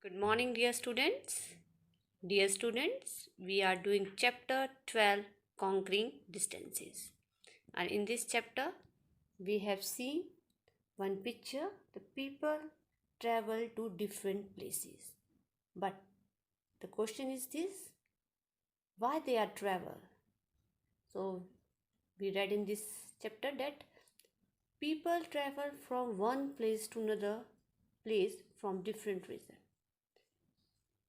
Good morning, dear students. Dear students, we are doing chapter 12 Conquering Distances. And in this chapter, we have seen one picture the people travel to different places. But the question is this why they are travel? So, we read in this chapter that people travel from one place to another place from different reasons.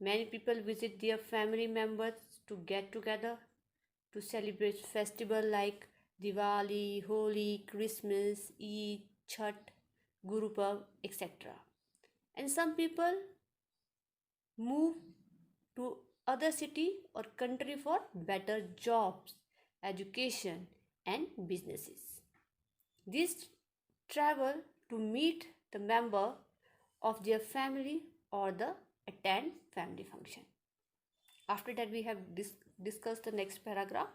Many people visit their family members to get together to celebrate festivals like Diwali, Holi, Christmas, Eid, Chhat, Guru Parv, etc. And some people move to other city or country for better jobs, education and businesses. These travel to meet the member of their family or the attend family function. After that we have discussed the next paragraph.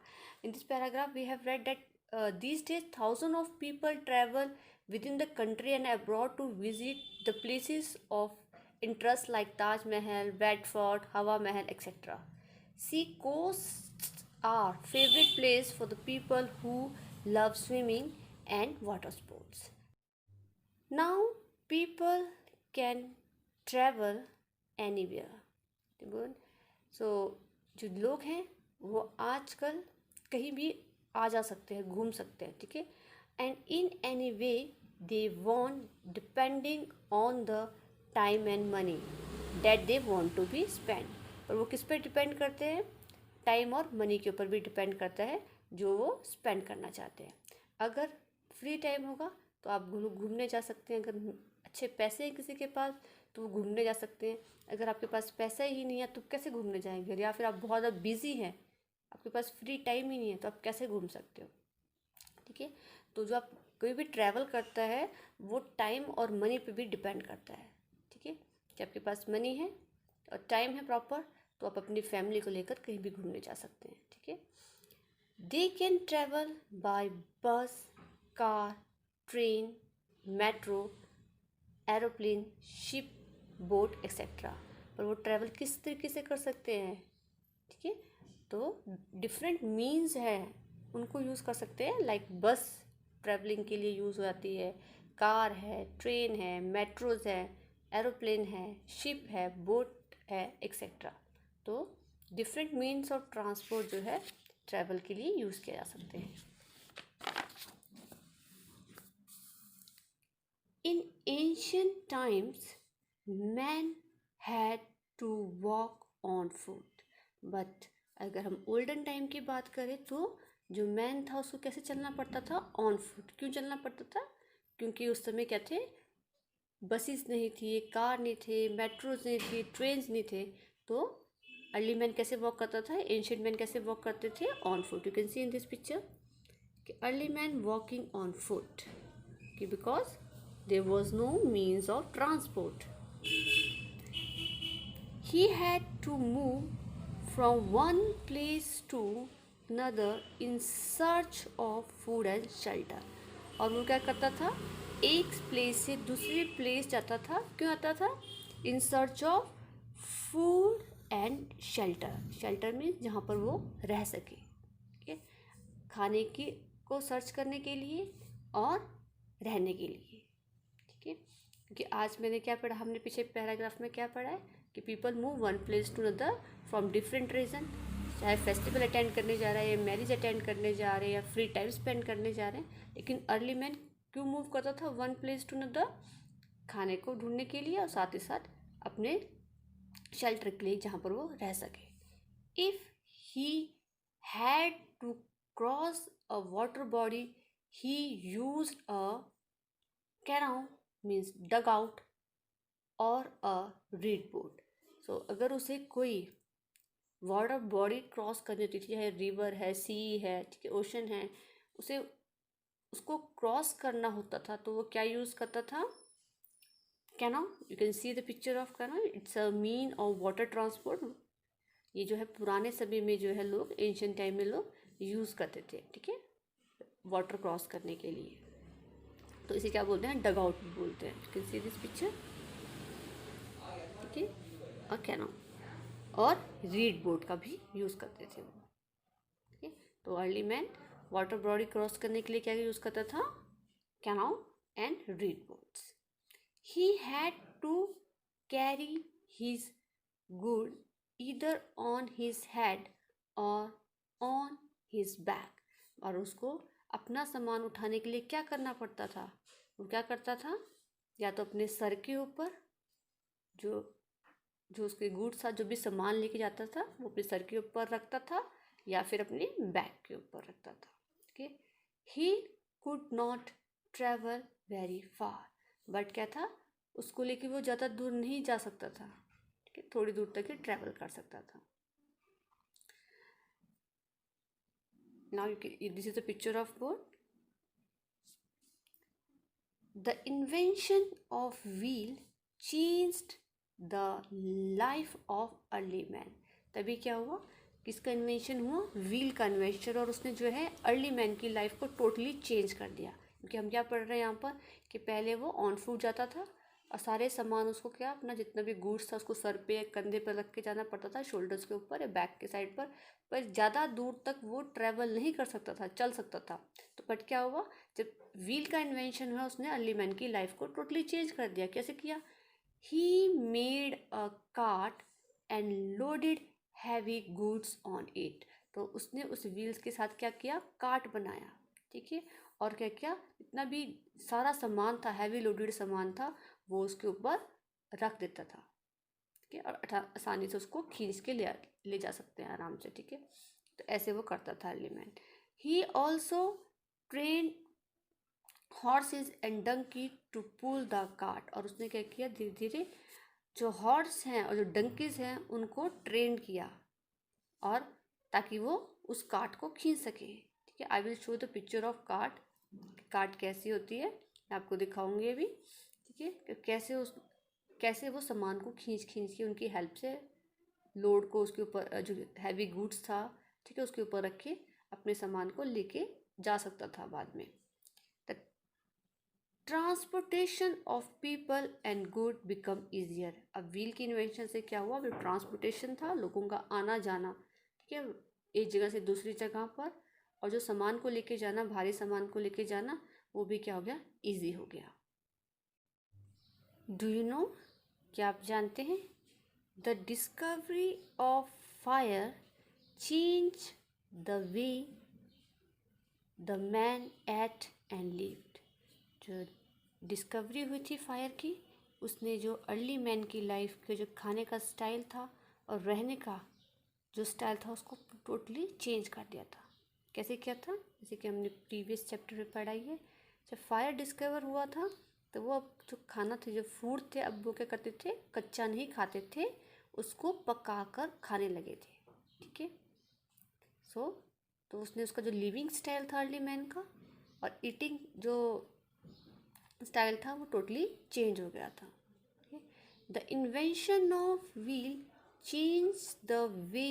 In this paragraph we have read that these days thousands of people travel within the country and abroad to visit the places of interest like Taj Mahal, Bedford, Hawa Mahal, etc. Sea coasts are favorite place for the people who love swimming and water sports. Now people can travel anywhere. So जो लोग हैं वो आजकल कहीं भी आ जा सकते हैं, घूम सकते हैं, ठीक है. And in any way they want depending on the time and money that they want to be spend. और वो किस पे डिपेंड करते हैं? टाइम और मनी के ऊपर भी डिपेंड करता है जो वो स्पेंड करना चाहते हैं. अगर फ्री टाइम होगा तो आप घूमने जा सकते हैं. अगर अच्छे पैसे हैं किसी के पास तो वो घूमने जा सकते हैं. अगर आपके पास पैसा ही नहीं है तो कैसे घूमने जाएंगे? या फिर आप बहुत ज़्यादा बिजी हैं, आपके पास फ्री टाइम ही नहीं है, तो आप कैसे घूम सकते हो? ठीक है. तो जो आप कोई भी ट्रैवल करता है वो टाइम और मनी पे भी डिपेंड करता है. ठीक है. कि आपके पास मनी है और टाइम है प्रॉपर तो आप अपनी फैमिली को लेकर कहीं भी घूमने जा सकते हैं. ठीक है. दे कैन ट्रैवल बाय बस, car, train, metro, aeroplane, ship, boat etcetera. पर वो ट्रैवल किस तरीके से कर सकते हैं? ठीक है. तो डिफरेंट मीन्स है उनको यूज़ कर सकते हैं. लाइक बस ट्रैवलिंग के लिए यूज़ हो जाती है, कार है, ट्रेन है, मेट्रोज है, एरोप्लेन है, शिप है, बोट है एक्सेट्रा. तो डिफरेंट मीन्स ऑफ ट्रांसपोर्ट जो है ट्रैवल के लिए यूज़ किया जा सकते हैं. In ancient times, men had to walk on foot. But अगर हम ओल्डन टाइम की बात करें तो जो मैन था उसको कैसे चलना पड़ता था? On foot. क्यों चलना पड़ता था? क्योंकि उस समय क्या थे? बसेस नहीं थी, कार नहीं थे, मेट्रोज नहीं थी, ट्रेन्स नहीं थे. तो अर्ली मैन कैसे वॉक करता था? एंशियंट मैन कैसे वॉक करते थे? On foot. You can see in this picture कि early man walking on foot कि because there was no means of transport. He had to move from one place to another in search of food and shelter. और वो क्या करता था? एक place से दूसरी प्लेस जाता था. क्यों आता था? In search of food and shelter. Shelter में जहाँ पर वो रह सके. ठीक है. खाने की को सर्च करने के लिए और रहने के लिए. क्योंकि आज मैंने क्या पढ़ा, हमने पीछे पैराग्राफ में क्या पढ़ा है कि people move one place to another from different reason. चाहे फेस्टिवल अटेंड करने जा रहे हैं, या मैरिज अटेंड करने जा रहे हैं, या फ्री टाइम स्पेंड करने जा रहे हैं. लेकिन अर्ली मैन क्यों मूव करता था वन प्लेस टू अनदर? खाने को ढूंढने के लिए और साथ ही साथ अपने शेल्टर के लिए जहाँ पर वो रह सके. If he had to cross a water body he used a canoe means dug out और अ रीड बोट. सो अगर उसे कोई वाटर बॉडी क्रॉस करनी होती थी, चाहे रिवर है, सी है, ठीक है, ओशन है, उसे उसको क्रॉस करना होता था तो वो क्या यूज़ करता था? Canoe. You can see the picture of canoe. It's a mean of water transport. ये जो है पुराने समय में जो है लोग एंशियंट टाइम में लोग यूज़ करते थे. ठीक है. वाटर क्रॉस करने के लिए. तो इसे क्या बोलते हैं? डग आउट बोलते हैं. You can see this picture. ठीक है. और कैनो, और रीड बोट का भी यूज़ करते थे वो। ठीक है, तो early man water body cross करने के लिए क्या यूज़ करता था? Canoe and reed boats. He had to carry his good either on his head और ऑन हिज बैक, और उसको अपना सामान उठाने के लिए क्या करना पड़ता था? वो क्या करता था? या तो अपने सर के ऊपर जो जो उसके गुड्स था, जो भी सामान लेके जाता था वो अपने सर के ऊपर रखता था या फिर अपने बैग के ऊपर रखता था। ठीक है, he could not travel very far, but क्या था, उसको लेके वो ज़्यादा दूर नहीं जा सकता था। ठीक है, थोड़ी दूर तक ही ट्रैवल कर सकता था। Now this is the picture of boat. The invention of wheel changed the life of early man. तभी क्या हुआ, किसका इन्वेंशन हुआ? व्हील का इन्वेंशन, और उसने जो है अर्ली मैन की लाइफ को टोटली चेंज कर दिया। क्योंकि हम क्या पढ़ रहे हैं यहाँ पर कि पहले वो ऑन फूट जाता था और सारे सामान उसको क्या, अपना जितना भी गुड्स था उसको सर पे या कंधे पर रख के जाना पड़ता था, शोल्डर्स के ऊपर या बैक के साइड पर ज़्यादा दूर तक वो ट्रैवल नहीं कर सकता था, चल सकता था। तो बट क्या हुआ, जब व्हील का इन्वेंशन हुआ उसने अर्ली मैन की लाइफ को टोटली चेंज कर दिया। कैसे किया? He made a cart and loaded heavy goods on it. तो उसने उस व्हील्स के साथ क्या किया? कार्ट बनाया। ठीक है, और क्या किया, इतना भी सारा सामान था, हैवी लोडेड सामान था, वो उसके ऊपर रख देता था। ठीक है, और आसानी से उसको खींच के ले जा सकते हैं आराम से। ठीक है, तो ऐसे वो करता था early man. He also train horses and donkey to pull the cart, और उसने क्या किया, धीरे धीरे जो हॉर्स हैं और जो डंकीज हैं उनको ट्रेन किया, और ताकि वो उस कार्ट को खींच सके। ठीक है, I will show the picture of cart. Cart कैसी होती है मैं आपको दिखाऊंगी अभी। ठीक है, कि कैसे वो सामान को खींच के उनकी हेल्प से लोड को उसके ऊपर, जो हैवी गुड्स था, ठीक है, उसके ऊपर रख के अपने सामान को लेके जा सकता था बाद में। The transportation of people and good become easier. अब व्हील की इन्वेंशन से क्या हुआ, वो ट्रांसपोर्टेशन था, लोगों का आना जाना, ठीक है, एक जगह से दूसरी जगह पर, और जो सामान को लेके जाना, भारी सामान को लेके जाना, वो भी क्या हो गया, ईजी हो गया। डू यू नो, क्या आप जानते हैं, the discovery of fire change the way the man eight and lived. जो डिस्कवरी हुई थी फायर की, उसने जो अर्ली मैन की लाइफ के जो खाने का स्टाइल था और रहने का जो स्टाइल था उसको टोटली चेंज कर दिया था। कैसे किया था? जैसे कि हमने प्रीवियस चैप्टर में पढ़ाई है, जब फायर डिस्कवर हुआ था तो वो अब जो खाना थे, जो फूड थे, अब वो क्या करते थे, कच्चा नहीं खाते थे, उसको पका कर खाने लगे थे। ठीक है, तो उसने उसका जो लिविंग स्टाइल था अर्ली मैन का और ईटिंग जो स्टाइल था वो टोटली चेंज हो गया था। The invention of wheel change the way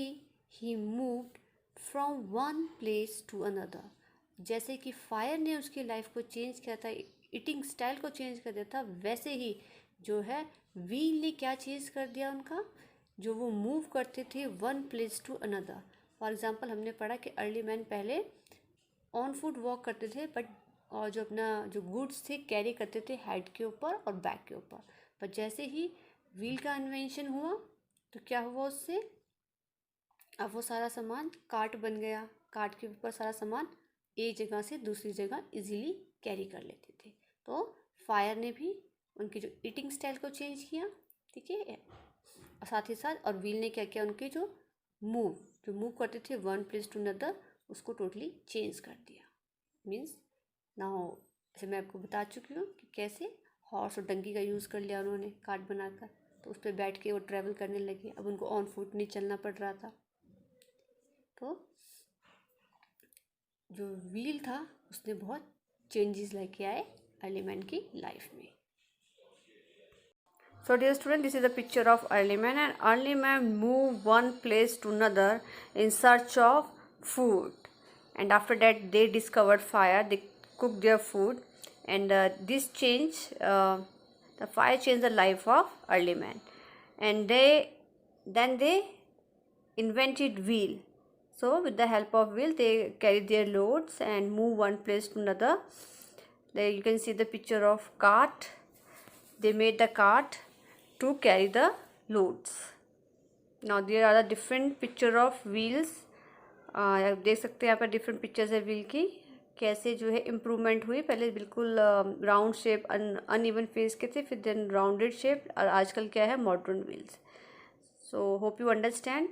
he moved from one place to another. जैसे कि फायर ने उसकी लाइफ को चेंज किया था, ईटिंग स्टाइल को चेंज कर दिया था, वैसे ही जो है व्हील ने क्या चेंज कर दिया उनका, जो वो मूव करते थे one place to another. For example हमने पढ़ा कि अर्ली मैन पहले ऑन फुट वॉक करते थे, बट और जो अपना जो गुड्स थे कैरी करते थे हेड के ऊपर और बैक के ऊपर। पर जैसे ही व्हील का इन्वेंशन हुआ तो क्या हुआ उससे, अब वो सारा सामान कार्ट बन गया, कार्ट के ऊपर सारा सामान एक जगह से दूसरी जगह इजीली कैरी कर लेते थे। तो फायर ने भी उनकी जो ईटिंग स्टाइल को चेंज किया। ठीक है, और साथ ही साथ और व्हील ने क्या किया, उनके जो मूव करते थे वन प्लेस टू अनदर, उसको टोटली चेंज कर दिया। मीन्स नाउ जैसे मैं आपको बता चुकी हूँ कि कैसे हॉर्स और डंकी का यूज़ कर लिया उन्होंने कार्ट बनाकर, तो उस पर बैठ के वो ट्रैवल करने लगे। अब उनको ऑन फुट नहीं चलना पड़ रहा था, तो जो व्हील था उसने बहुत चेंजेस लेके आए अर्ली मैन की लाइफ में। So dear student, this is a picture of early man, and early man move one place to another in search of food, and after that they discovered fire, they cooked their food, and this change, the fire changed the life of early man, and they then they invented wheel. So with the help of wheel they carry their loads and move one place to another. There you can see the picture of cart. They made the cart to carry the loads. Now there are the different picture of wheels. आप देख सकते हैं यहाँ पर different pictures है wheel की, कैसे जो है इम्प्रूवमेंट हुई. पहले बिल्कुल राउंड शेप अनइवन फेस के थे, फिर देन राउंडेड शेप, और आजकल क्या है modern wheels. So hope you understand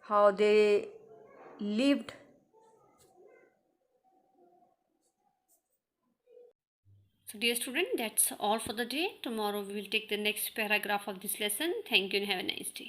how they lived. So dear student, that's all for the day. Tomorrow we will take the next paragraph of this lesson. Thank you and have a nice day.